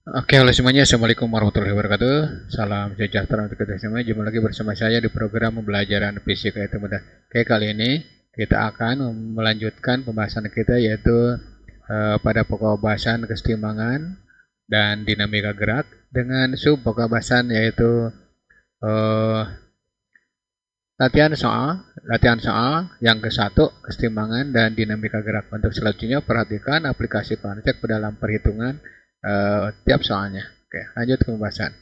Oke, halo semuanya. Assalamualaikum warahmatullahi wabarakatuh. Salam sejahtera untuk kita semua. Jumpa lagi bersama saya di program pembelajaran fisika itu mudah. Oke, kali ini kita akan melanjutkan pembahasan kita yaitu pada pokok bahasan kesetimbangan dan dinamika gerak dengan sub pokok bahasan yaitu eh, latihan soal yang ke-1 kesetimbangan dan dinamika gerak. Untuk selanjutnya perhatikan aplikasi konsep dalam perhitungan tiap soalnya. Oke, lanjut ke pembahasan.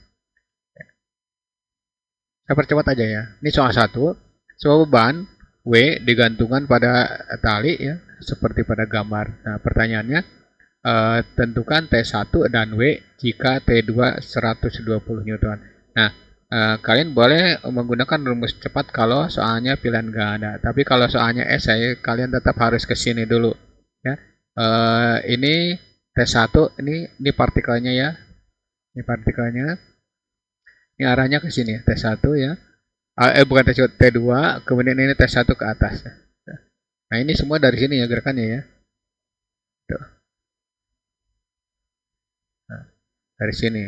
Saya percepat aja ya. Ini soal 1. Sebuah beban W digantungkan pada tali ya, seperti pada gambar. Nah, pertanyaannya tentukan T1 dan W jika T2 120 Newton. Nah, kalian boleh menggunakan rumus cepat kalau soalnya pilihan nggak ada. Tapi kalau soalnya esai, kalian tetap harus ke sini dulu. Ya, ini T1, ini partikelnya ya. Ini partikelnya. Ini arahnya ke sini, T1 ya. Bukan T1, T2, kemudian ini T1 ke atas. Nah, ini semua dari sini ya gerakannya ya. Tuh. Nah, dari sini.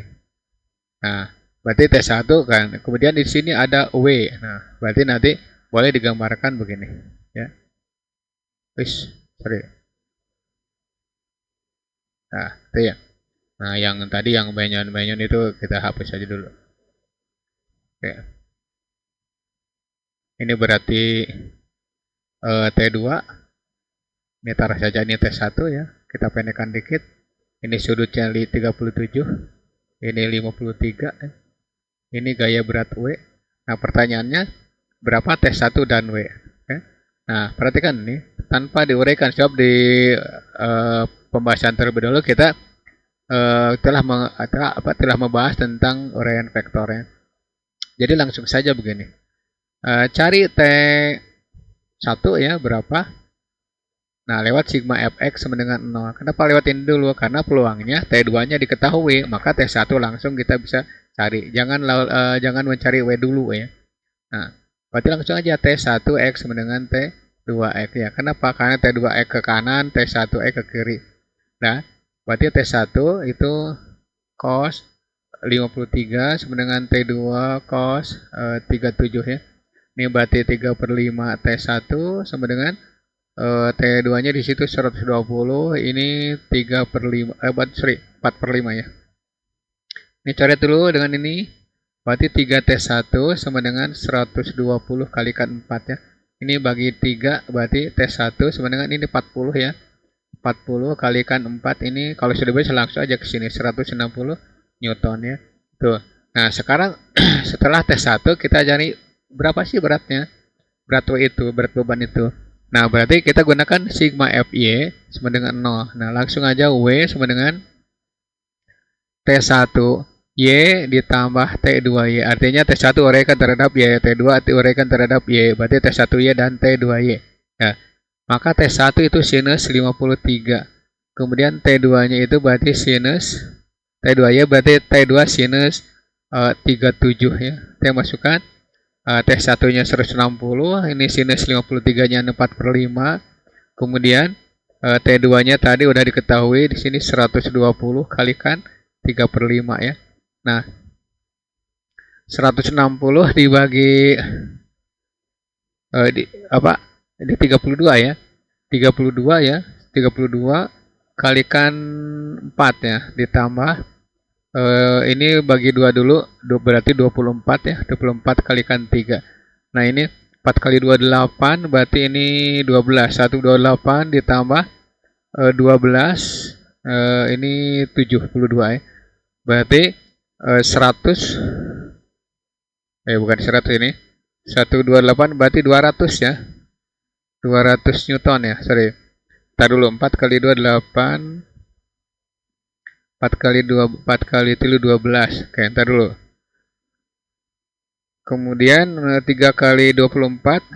Nah, berarti T1 kan. Kemudian di sini ada W. Nah, berarti nanti boleh digambarkan begini, ya. Wis, sorry. Nah, itu ya. Nah, yang tadi yang banyon-banyon itu kita hapus aja dulu. Oke. Ini berarti T2. Ini taruh saja ini T1 ya. Kita pendekkan dikit. Ini sudutnya 37. Ini 53. Ini gaya berat W. Nah, pertanyaannya berapa T1 dan W? Oke. Nah, perhatikan ini tanpa diuraikan sebab di pembahasan terlebih dahulu kita telah membahas tentang uraian vektornya. Jadi langsung saja begini. Cari T1 ya berapa? Nah, lewat sigma fx sama dengan 0. Kenapa lewat ini dulu? Karena peluangnya T2-nya diketahui, maka T1 langsung kita bisa cari. Jangan mencari W dulu ya. Nah, berarti langsung aja T1x sama dengan T2x ya. Kenapa? Karena T2x ke kanan, T1x ke kiri. Nah, berarti T1 itu cos 53 sama dengan T2 cos 37 ya. Ini berarti 3/5 T1 sama dengan T2-nya di situ 120, ini 3/5, 4/5 ya. Ini coret dulu dengan ini, berarti 3T1 sama dengan 120 kalikan 4 ya. Ini bagi 3, berarti T1 sama dengan ini 40 ya. 40 kalikan 4 ini, kalau sudah bisa langsung aja ke sini, 160 Newton ya. Tuh. Nah, sekarang setelah T1 kita cari berapa sih beratnya? Berat W itu, berat beban itu. Nah, berarti kita gunakan sigma Fy sama dengan 0. Nah, langsung aja W sama dengan T1 Y ditambah T2Y. Artinya T1 uraikan terhadap Y, T2 uraikan terhadap Y. Berarti T1Y dan T2Y. Ya. Maka T1 itu sinus 53. Kemudian T2-nya itu berarti sinus T2Y berarti T2 sinus 37 ya. Saya masukkan T1-nya 160, ini sinus 53-nya 4/5. Kemudian T2-nya tadi udah diketahui di sini 120 kalikan 3/5 ya. Nah, 160 dibagi Di 32 ya. 32 ya. 32 kalikan 4 ya, ditambah ini bagi 2 dulu, berarti 24 ya, 24 kalikan 3. Nah, ini 4 kali 2 8, berarti ini 12. 128 ditambah 12, ini 72 ya. Berarti 100, bukan 100 ini. 128 berarti 200 ya. 200 Newton ya, sorry. Ntar dulu, 4 kali 2 8, 4 kali 2, 4 kali 3 12. Oke, ntar dulu. Kemudian 3 kali 24,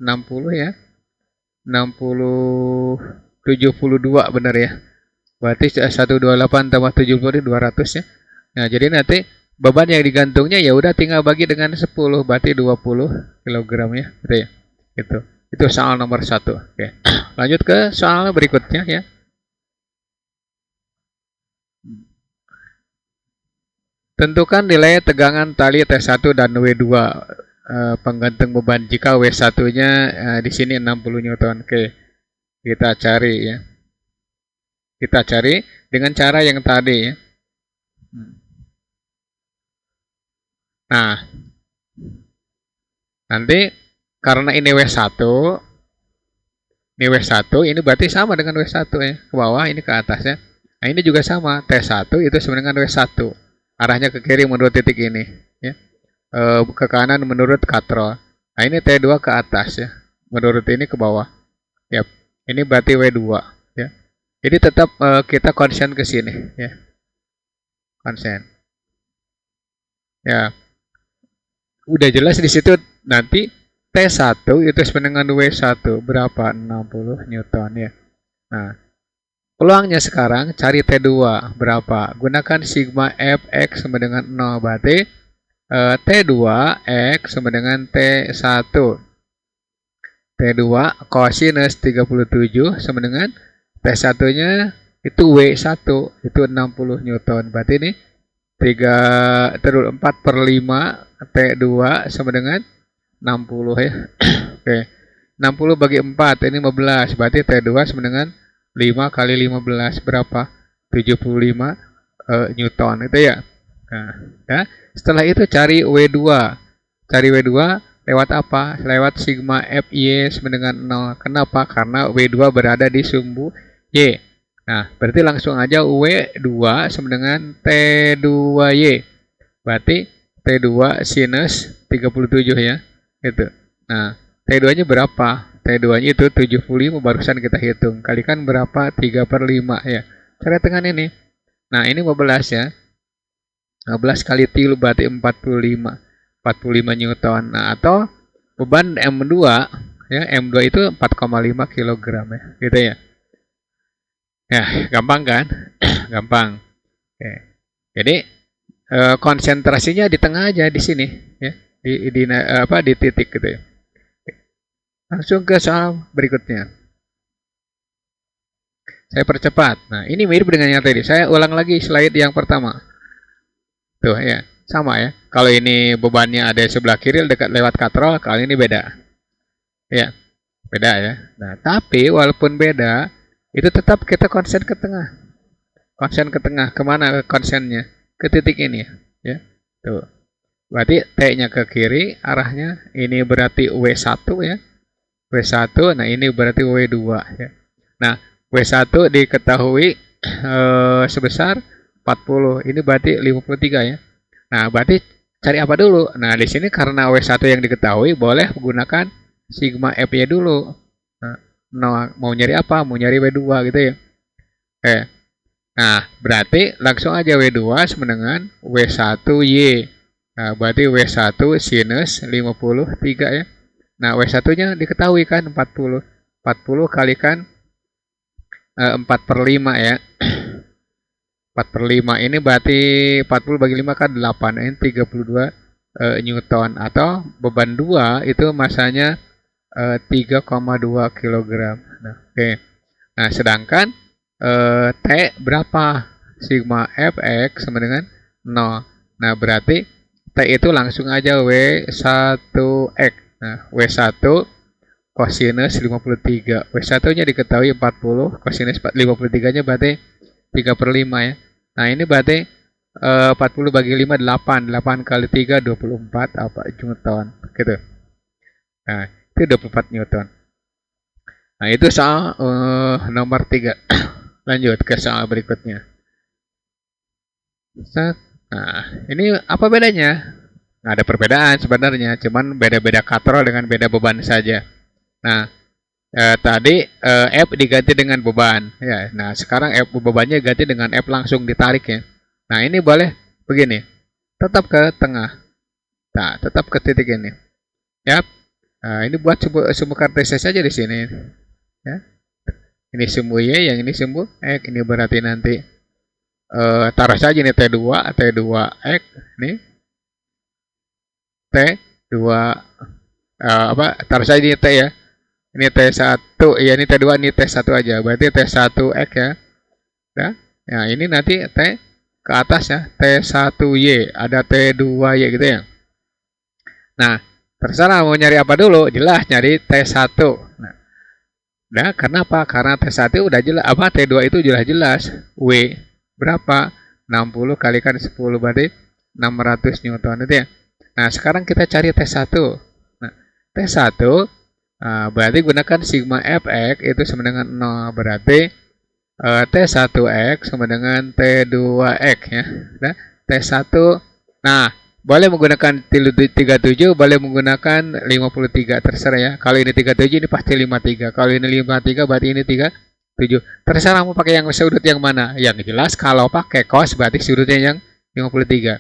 60 ya. 60, 72 benar ya. Berarti 128 tambah 70 200 ya. Nah, jadi nanti beban yang digantungnya ya udah tinggal bagi dengan 10, berarti 20 kg ya. Gitu ya. Gitu. Itu soal nomor 1. Oke. Lanjut ke soal berikutnya ya. Tentukan nilai tegangan tali T1 dan W2 penggantung beban jika W1-nya di sini 60 Newton. Oke, kita cari ya. Kita cari dengan cara yang tadi ya. Nah, nanti karena ini W1, ini berarti sama dengan W1 ya. Ke bawah, ini ke atas ya. Nah, ini juga sama. T1 itu sama dengan W1. Arahnya ke kiri menurut titik ini ya. Ke kanan menurut katrol. Nah, ini T2 ke atas ya. Menurut ini ke bawah. Yap. Ini berarti W2 ya. Jadi tetap kita konsen ke sini ya. Konsen. Ya. Udah jelas di situ nanti T1 itu sama dengan W1 berapa? 60 Newton ya. Nah, peluangnya sekarang cari T2 berapa? Gunakan sigma Fx sama dengan 0, berarti T2 X sama dengan T1. T2 kosinus 37 sama dengan T1-nya itu W1, itu 60 Newton. Berarti ini 4/5 T2 sama dengan 60 ya. Oke. 60 bagi 4 ini 15. Berarti T2 sama dengan 5 kali 15 berapa? 75 Newton itu ya. Nah, ya. Setelah itu cari W2. Cari W2 lewat apa? Lewat sigma Fy sama dengan 0. Kenapa? Karena W2 berada di sumbu Y. Nah, berarti langsung aja W2 sama dengan T2Y. Berarti T2 sinus 37 ya. Gitu. Nah, T2-nya berapa? T2-nya itu 75 barusan kita hitung. Kalikan berapa? 3/5 ya. Cara dengan ini. Nah, ini 15 ya. 15 kali tilu berarti 45 Newton. Nah, atau beban M2 ya, M2 itu 4,5 kg ya, gitu ya. Ya, gampang kan? Gampang. Oke. Jadi konsentrasinya di tengah aja di sini ya, di titik gitu ya. Langsung ke soal berikutnya. Saya percepat. Nah, ini mirip dengan yang tadi. Saya ulang lagi slide yang pertama. Tuh ya, sama ya. Kalau ini bebannya ada sebelah kiri dekat lewat katrol, kali ini beda. Ya, beda ya. Nah, tapi walaupun beda, itu tetap kita konsen ke tengah. Konsen ke tengah, kemana konsennya? Ke titik ini ya. Tuh. Berarti T-nya ke kiri, arahnya ini berarti W1 ya. W1, nah ini berarti W2 ya. Nah, W1 diketahui sebesar 40, ini berarti 53 ya. Nah, berarti cari apa dulu? Nah, di sini karena W1 yang diketahui, boleh menggunakan sigma F-nya dulu. Nah, mau nyari apa? Mau nyari W2 gitu ya. Nah, berarti langsung aja W2 sama dengan W1Y. Nah, berarti W1 sinus 53 ya. Nah, W1-nya diketahui kan 40. 40 kalikan 4/5 ya. 4/5 ini berarti 40 bagi 5 kan 8, ini 32 Newton, atau beban 2 itu masanya 3,2 kg. Nah, oke. Nah, sedangkan T berapa? Sigma Fx sama dengan 0. Nah, berarti T itu langsung aja W1x. Nah, W1 kosinus 53. W1-nya diketahui 40, kosinus 53-nya berarti 3/5 ya. Nah, ini berarti 40 bagi 5 8. 8 kali 3 24 apa Newton gitu. Nah, itu 24 Newton. Nah, itu soal nomor 3. Lanjut ke soal berikutnya. Nah, ini apa bedanya? Nah, ada perbedaan sebenarnya, cuman beda-beda katrol dengan beda beban saja. Nah, tadi F diganti dengan beban ya. Nah, sekarang F bebannya ganti dengan F langsung ditarik ya. Nah, ini boleh begini. Tetap ke tengah. Nah, tetap ke titik ini. Ya. Nah, ini buat sumbu kartesis saja di sini. Ya. Ini sumbu Y, yang ini sumbu X. Ini berarti nanti taruh saja ini T2, T2X, ini T2 taruh saja ini T ya. Ini T1, ya ini T2, ini T1 aja. Berarti T1X ya. Nah, ini nanti T ke atas ya, T1Y, ada T2Y gitu ya. Nah, terserah mau nyari apa dulu, jelas nyari T1. Nah, karena apa? Karena T1 udah jelas, apa T2 itu jelas-jelas. W berapa? 60 kalikan 10 berarti 600 Newton itu ya. Nah, sekarang kita cari T1. Nah, T1 berarti gunakan sigma Fx itu sama dengan 0. Berarti T1x sama dengan T2x ya. Nah, T1. Nah, boleh menggunakan 37, boleh menggunakan 53, terserah ya. Kalau ini 37 ini pasti 53. Kalau ini 53 berarti ini 37. Terserah mau pakai yang sudut yang mana. Yang jelas kalau pakai cos berarti sudutnya yang 53.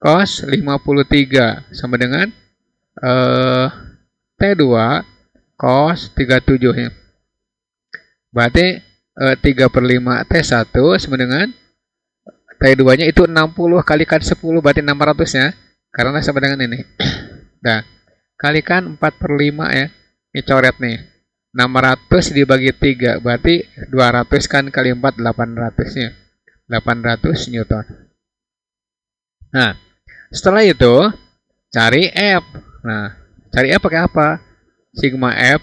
Cos 53 sama dengan T2 cos 37 ya. Berarti 3/5 T1 sama dengan T2 nya itu 60 kalikan 10 berarti 600 ya. Karena sama dengan ini. Nah, kalikan 4/5 ya. Ini coret nih. 600 dibagi 3 berarti 200 kan kali 4 800 nya. 800 Newton. Nah, setelah itu cari F. Nah, cari F pakai apa? Sigma F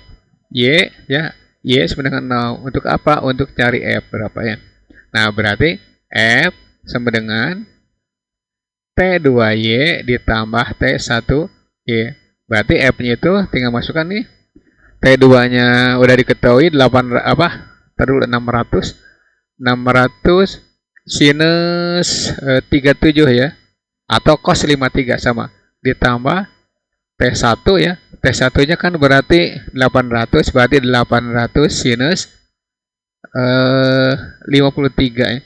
Y ya. Y sama dengan 0. Untuk apa? Untuk cari F berapa ya. Nah, berarti F sama dengan T2Y ditambah T1Y. Berarti F-nya itu tinggal masukkan nih. T2-nya udah diketahui 8 apa? Taruh 600 sinus 37 ya. Atau cos 53 sama. Ditambah T1 ya. T1-nya kan berarti 800, berarti 800 sinus 53 ya.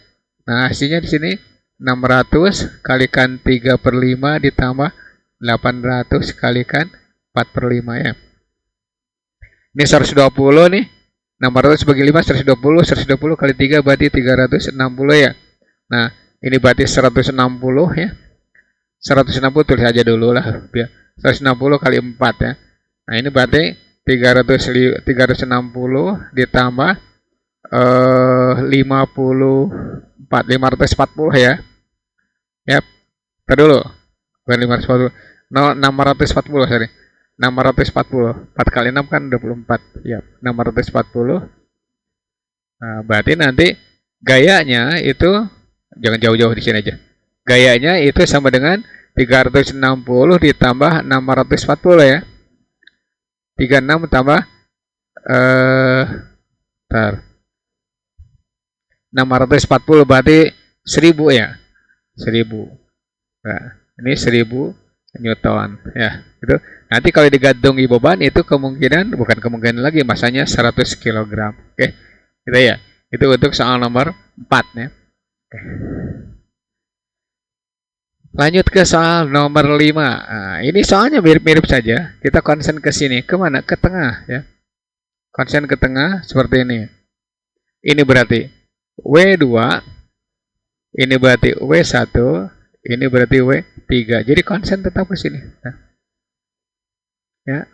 Nah, hasilnya di sini 600 kalikan 3/5 ditambah 800 kalikan 4/5 ya. Ini 120 nih. 600 bagi 5 120, 120 kali 3 berarti 360 ya. Nah, ini berarti 160 ya. 160 tulis aja dulu lah biar 160 kali 4 ya. Nah, ini berarti 360 ditambah 540 ya. Yap. Tar dulu. Bukan 540. No, 640 sorry. 640. 4 kali 6 kan 24. Ya, 640. Nah, berarti nanti gayanya itu jangan jauh-jauh di sini aja. Gayanya itu sama dengan 360 ditambah 640 ya. 36 tambah 640 berarti 1000 ya. 1000. Nah, ini 1000 Newton ya. Itu nanti kalau digantungi beban itu kemungkinan bukan kemungkinan lagi masanya 100 kg. Oke. Gitu ya. Itu untuk soal nomor 4 ya. Oke. Lanjut ke soal nomor 5. Nah, ini soalnya mirip-mirip saja. Kita konsen ke sini. Kemana? Ke tengah ya. Konsen ke tengah seperti ini. Ini berarti W2. Ini berarti W1. Ini berarti W3. Jadi konsen tetap ke sini. Nah. Ya.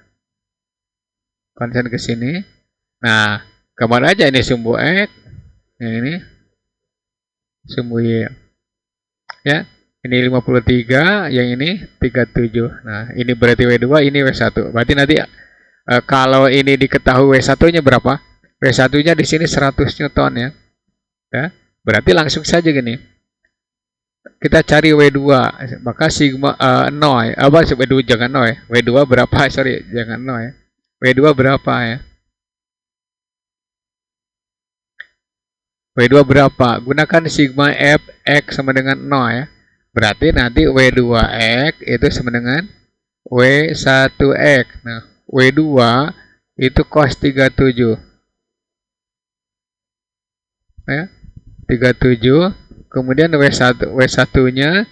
Konsen ke sini. Nah, kemana aja ini sumbu X. Ini sumbu Y. Ya. Ini 53, yang ini 37. Nah, ini berarti W2, ini W1. Berarti nanti kalau ini diketahui W1-nya berapa? W1-nya di sini 100 Newton ya. Ya. Berarti langsung saja gini. Kita cari W2, maka sigma 0 ya. Apa W2 jangan 0 ya. W2 berapa? Sorry, jangan 0 ya. W2 berapa ya? W2 berapa? Gunakan sigma Fx sama dengan 0 ya. Berarti nanti W2X itu sama dengan W1X. Nah, W2 itu cos 37. Ya, 37. Kemudian W1-nya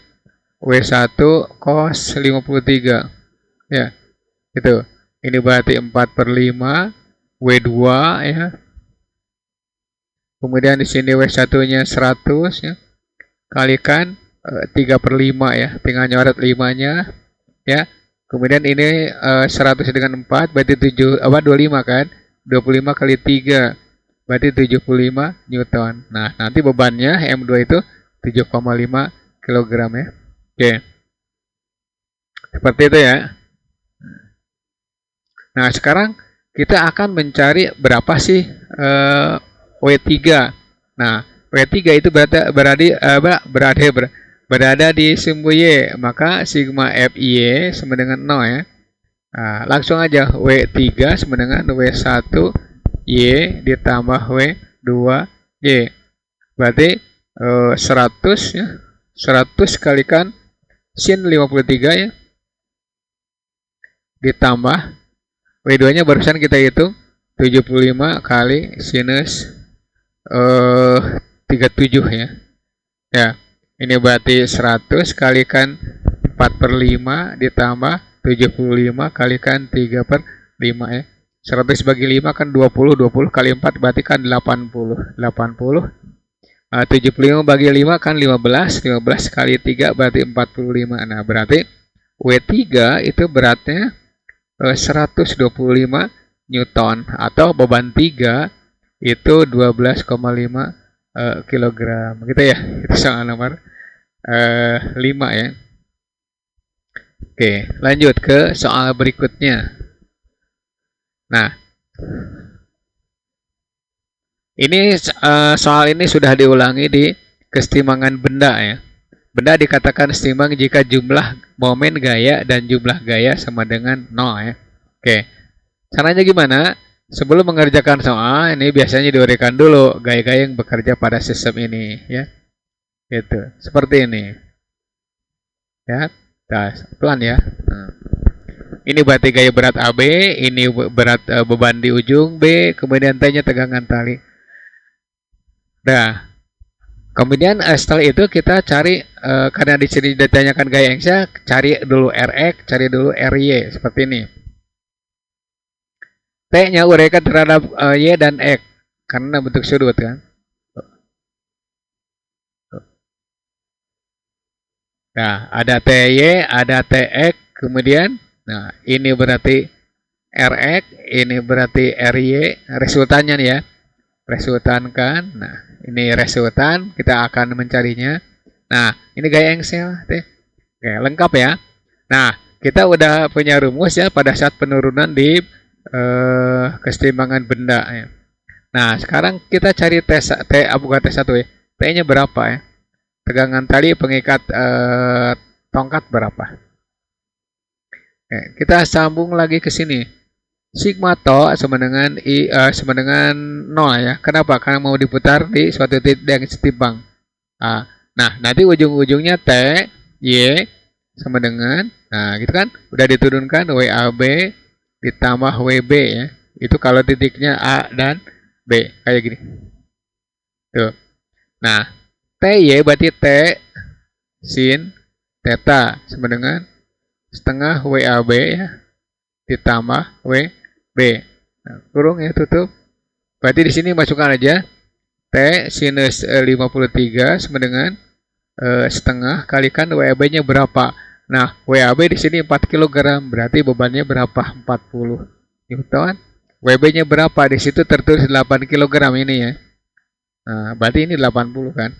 W1 cos 53. Ya, itu. Ini berarti 4/5 W2 ya. Kemudian di sini W1-nya 100 ya. Kalikan 3/5 ya, tinggal nyoret 5-nya ya. Kemudian ini 100 dengan 4 berarti 7 25 kan? 25 kali 3 berarti 75 Newton. Nah, nanti bebannya M2 itu 7,5 kg ya. Oke. Seperti itu ya. Nah, sekarang kita akan mencari berapa sih W3. Nah, W3 itu berada di sumbu Y, maka sigma FY sama dengan 0 ya. Nah, langsung aja W3 sama dengan W1 Y ditambah W2 Y. Berarti 100 ya. 100 kalikan sin 53 ya. Ditambah W2-nya barusan kita hitung 75 kali sinus 37 ya. Ya, ini berarti 100 kalikan 4/5 ditambah 75 kalikan 3/5 ya. 100 bagi 5 kan 20, 20 kali 4 berarti kan 80. 80. 75 bagi 5 kan 15, 15 kali 3 berarti 45. Nah, berarti W3 itu beratnya 125 Newton atau beban 3 itu 12,5 kilogram. Gitu ya. Itu soal nomor 5 ya. Oke, lanjut ke soal berikutnya. Nah, ini soal ini sudah diulangi di kesetimbangan benda ya. Benda dikatakan setimbang jika jumlah momen gaya dan jumlah gaya sama dengan 0 ya. Oke, caranya gimana? Sebelum mengerjakan soal, ini biasanya diuraikan dulu gaya-gaya yang bekerja pada sistem ini ya. Gitu, seperti ini. Ya, pelan ya. Ini berarti gaya berat AB, ini berat beban di ujung B, kemudian T-nya tegangan tali. Nah, kemudian setelah itu kita cari karena di sini ditanyakan gaya angsel, cari dulu Rx, cari dulu Ry seperti ini. T-nya uraikan terhadap Y dan X karena bentuk sudut kan. Nah, ada TY, ada TX, kemudian nah ini berarti Rx, ini berarti Ry, resultannya nih ya. Resultan kan. Nah, ini resultan, kita akan mencarinya. Nah, ini gaya angsel. Oke, lengkap ya. Nah, kita udah punya rumus ya pada saat penurunan di kesetimbangan benda ya. Nah, sekarang kita cari bukan T1 ya. T-nya berapa ya? Tegangan tali pengikat tongkat berapa? Oke, kita sambung lagi ke sini. Sigma to sama dengan sama dengan 0 ya. Kenapa? Karena mau diputar di suatu titik yang setimpang. Nah, nanti ujung-ujungnya T, Y sama dengan, nah gitu kan, udah diturunkan WAB ditambah WB ya. Itu kalau titiknya A dan B kayak gini. Tuh. Nah, TY berarti T sin theta sama dengan setengah WAB ya ditambah WB. Nah, kurung ya, tutup. Berarti di sini masukkan aja T sinus 53 sama dengan setengah kalikan WAB-nya berapa. Nah, WAB di sini 4 kg, berarti bebannya berapa? 40 Newton. WB-nya berapa? Di situ tertulis 8 kg ini ya. Nah, berarti ini 80 kan.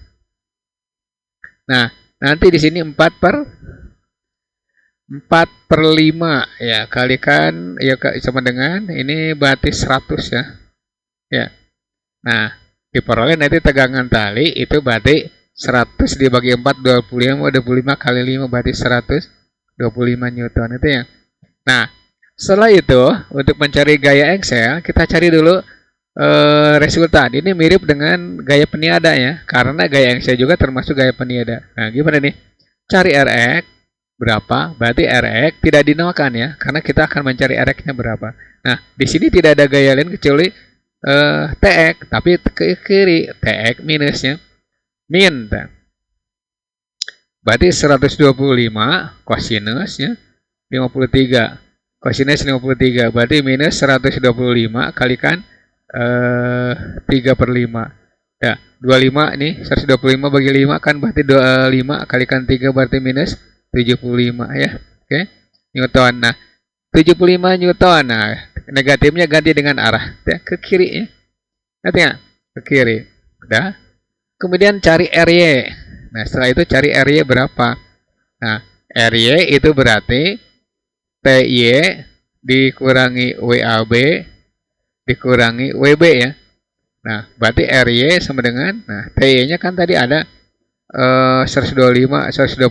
Nah, nanti di sini 4/5 ya, kalikan ya sama dengan ini berarti 100 ya. Ya. Nah, diperoleh nanti tegangan tali itu berarti 100 dibagi 4 25 kali 5 berarti 125 Newton itu ya. Nah, setelah itu untuk mencari gaya angsel kita cari dulu resultan. Ini mirip dengan gaya peniada ya, karena gaya angsel juga termasuk gaya peniada. Nah, gimana nih? Cari Rx berapa? Berarti Rx tidak dinolkan ya, karena kita akan mencari Rx-nya berapa. Nah, di sini tidak ada gaya lain kecuali Tx, tapi ke kiri Tx minusnya min. Berarti 125 kosinus ya 53. Kosinus 53 berarti minus 125 kalikan 3/5. Ya, 25 ini 125 bagi 5 kan berarti 25 kalikan 3 berarti minus 75 ya. Oke. Newton. Nah, 75 Newton. Nah, negatifnya ganti dengan arah ya, ke kiri ya. Ngerti nggak? Ke kiri. Udah. Kemudian cari RY. Nah, setelah itu cari RY berapa? Nah, RY itu berarti TY dikurangi WAB dikurangi WB ya. Nah, berarti RY sama dengan, nah, TY-nya kan tadi ada 125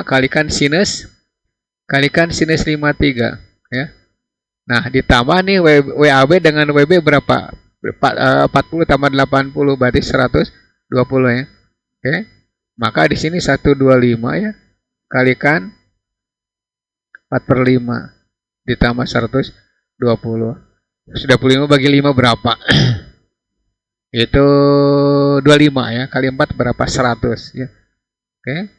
kalikan sinus 53 ya. Nah, ditambah nih WAB dengan WB berapa? 40 tambah 80 berarti 120 ya. Oke. Maka di sini 125 ya kalikan 4/5 ditambah 120. 125 bagi 5 berapa? Itu 25 ya, kali 4 berapa? 100 ya. Oke.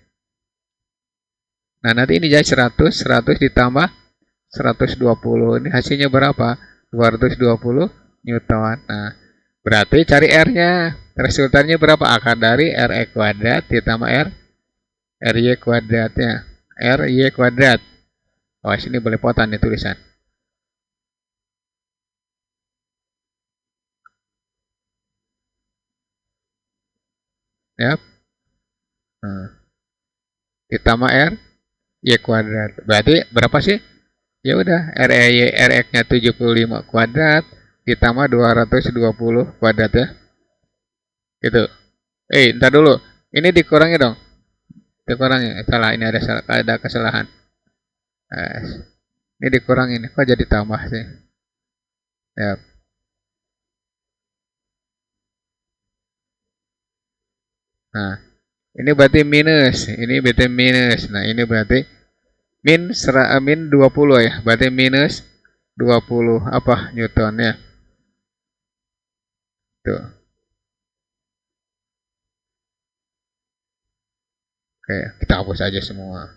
Nah, nanti ini jadi 100 ditambah 120. Ini hasilnya berapa? 220 Newton. Nah, berarti cari R-nya. Resultannya berapa? Akar dari RE kuadrat ditambah RY kuadratnya. RY kuadrat. Oh, sini boleh potan nih tulisan. Ya. Nah, ditambah RY kuadrat. Berarti berapa sih? Ya udah, RX-nya 75 kuadrat ditambah 220 kuadrat ya. Gitu. Ntar dulu. Ini dikurangi dong. Dikurangi. Salah, ini ada kesalahan. Ini dikurangi nih. Kok jadi tambah sih? Ya. Nah, ini berarti minus. Ini berarti minus. Nah, ini berarti min 20 ya. Berarti minus 20 apa Newton ya. Tuh. Oke, kita hapus aja semua.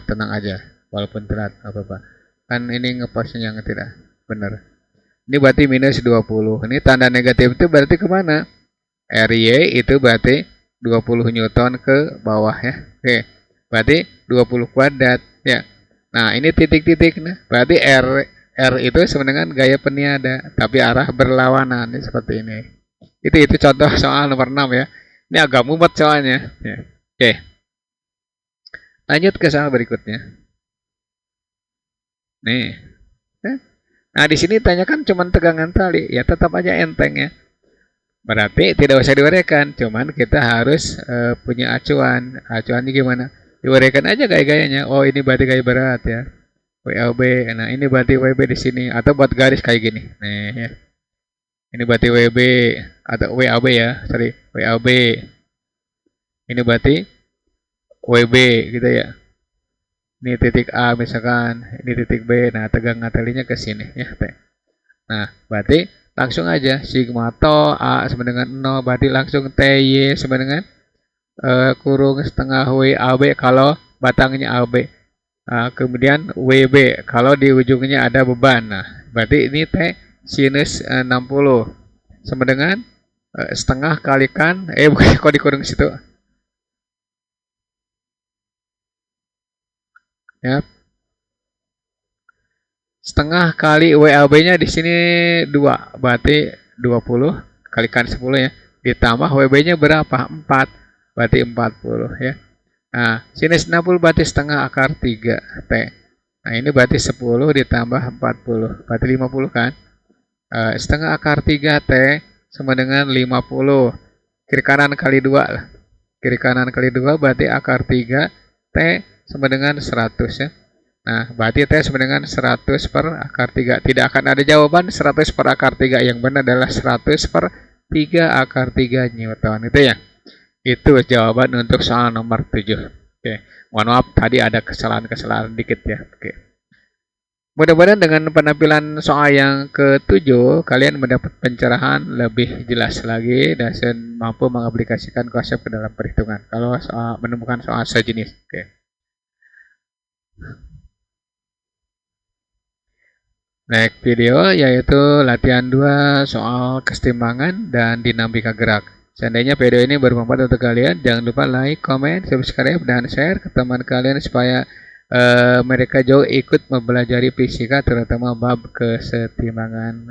Tenang aja. Walaupun telat, apa-apa. Kan ini ngepasnya yang tidak benar. Ini berarti minus 20. Ini tanda negatif itu berarti kemana? RY itu berarti 20 Newton ke bawah ya. Oke. Berarti 20 kuadrat ya. Nah, ini titik-titik nah. Berarti R itu sama dengan gaya peniada, tapi arah berlawanan ini seperti ini. Itu contoh soal nomor 6 ya. Ini agak mumet soalnya. Ya. Oke. Lanjut ke soal berikutnya. Nih. Nah, di sini tanyakan cuma tegangan tali, ya tetap aja enteng ya. Berarti tidak usah diuraikan, cuman kita harus punya acuan. Acuannya gimana? Diuraikan aja gaya-gayanya. Oh, ini berarti gaya berat ya. WAB. Nah, ini berarti WB di sini atau buat garis kayak gini. Nih ya. Ini berarti WB atau WAB ya. Sorry, WAB. Ini berarti WB gitu ya. Ini titik A misalkan, ini titik B. Nah, tegangan talinya ke sini ya. Nah, berarti langsung aja sigma to A sama dengan 0, berarti langsung TY sama dengan kurung setengah WAB kalau batangnya AB. Kemudian WB kalau di ujungnya ada beban. Nah, berarti ini T sinus 60 sama dengan setengah kalikan bukan kok dikurung situ. Ya. Setengah kali WAB-nya di sini 2, berarti 20 kalikan 10 ya. Ditambah WB-nya berapa? 4, berarti 40 ya. Nah, sinus 60 berarti setengah akar 3 T. Nah, ini berarti 10 ditambah 40, berarti 50 kan? Setengah akar 3 T sama dengan 50. Kiri kanan kali 2 lah. Kiri kanan kali 2 berarti akar 3 T sama dengan 100 ya. Nah, berarti T sama dengan 100 per akar 3. Tidak akan ada jawaban 100 per akar 3. Yang benar adalah 100 per 3 akar 3 Newton. Itu ya. Itu jawaban untuk soal nomor 7. Oke. Mohon maaf tadi ada kesalahan-kesalahan dikit ya. Oke. Mudah-mudahan dengan penampilan soal yang ke-7 kalian mendapat pencerahan lebih jelas lagi dan mampu mengaplikasikan konsep ke dalam perhitungan kalau menemukan soal sejenis. Oke. Next video yaitu latihan 2 soal kesetimbangan dan dinamika gerak. Seandainya video ini bermanfaat untuk kalian, jangan lupa like, comment, subscribe, dan share ke teman kalian supaya mereka jauh ikut mempelajari fisika terutama bab kesetimbangan.